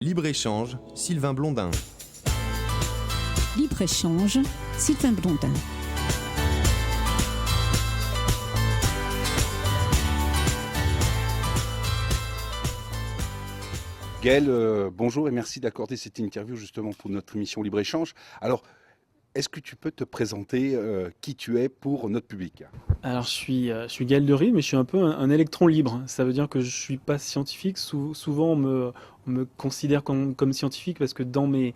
Libre-échange, Sylvain Blondin. Libre-échange, Sylvain Blondin. Gaël, bonjour et merci d'accorder cette interview justement pour notre émission Libre-Échange. Alors, est-ce que tu peux te présenter qui tu es pour notre public ? Alors je suis Gaël de Rive, mais je suis un peu un électron libre. Ça veut dire que je suis pas scientifique. Souvent on me considère comme scientifique parce que dans mes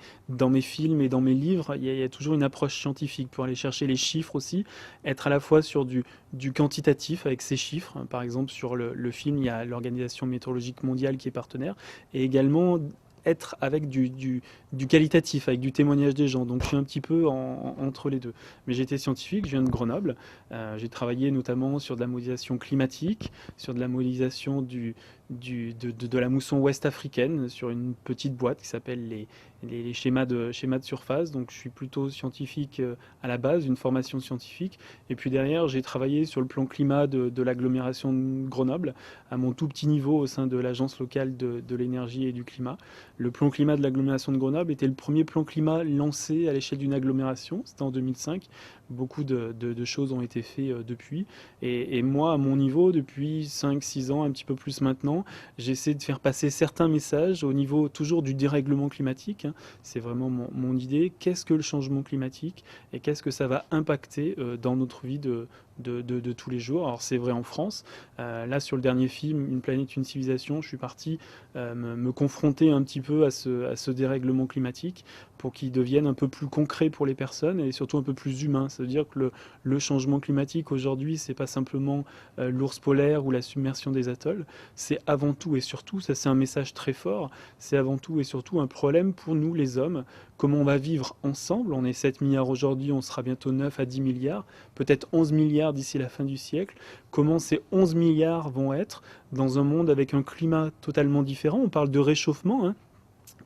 films et dans mes livres, il y a toujours une approche scientifique pour aller chercher les chiffres aussi, être à la fois sur du quantitatif avec ces chiffres. Par exemple, sur le film, il y a l'Organisation météorologique mondiale qui est partenaire, et également être avec du qualitatif, avec du témoignage des gens. Donc je suis un petit peu entre les deux. Mais j'étais scientifique, je viens de Grenoble. J'ai travaillé notamment sur de la modélisation climatique, sur de la modélisation de la mousson ouest africaine, sur une petite boîte qui s'appelle les schémas de surface. Donc je suis plutôt scientifique à la base, une formation scientifique. Et puis derrière, j'ai travaillé sur le plan climat de l'agglomération de Grenoble, à mon tout petit niveau au sein de l'agence locale de l'énergie et du climat. Le plan climat de l'agglomération de Grenoble était le premier plan climat lancé à l'échelle d'une agglomération. C'était en 2005. Beaucoup de choses ont été faites depuis. Et moi, à mon niveau, depuis 5-6 ans, un petit peu plus maintenant, j'essaie de faire passer certains messages au niveau toujours du dérèglement climatique. C'est vraiment mon idée. Qu'est-ce que le changement climatique et qu'est-ce que ça va impacter dans notre vie de tous les jours. Alors c'est vrai en France. Là, sur le dernier film, Une planète, une civilisation, je suis parti me confronter un petit peu à ce dérèglement climatique pour qu'il devienne un peu plus concret pour les personnes et surtout un peu plus humain. Ça veut dire que le changement climatique aujourd'hui, c'est pas simplement l'ours polaire ou la submersion des atolls, c'est avant tout et surtout, ça c'est un message très fort, c'est avant tout et surtout un problème pour nous les hommes. Comment on va vivre ensemble? On est 7 milliards aujourd'hui, on sera bientôt 9 à 10 milliards, peut-être 11 milliards d'ici la fin du siècle. Comment ces 11 milliards vont être dans un monde avec un climat totalement différent? On parle de réchauffement,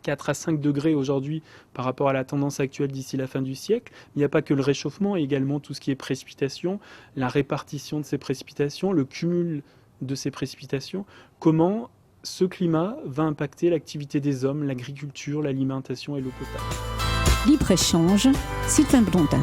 4 à 5 degrés aujourd'hui par rapport à la tendance actuelle d'ici la fin du siècle. Il n'y a pas que le réchauffement, également tout ce qui est précipitation, la répartition de ces précipitations, le cumul de ces précipitations. Comment ce climat va impacter l'activité des hommes, l'agriculture, l'alimentation et l'eau potable? Libre-échange, Sylvain Blondin.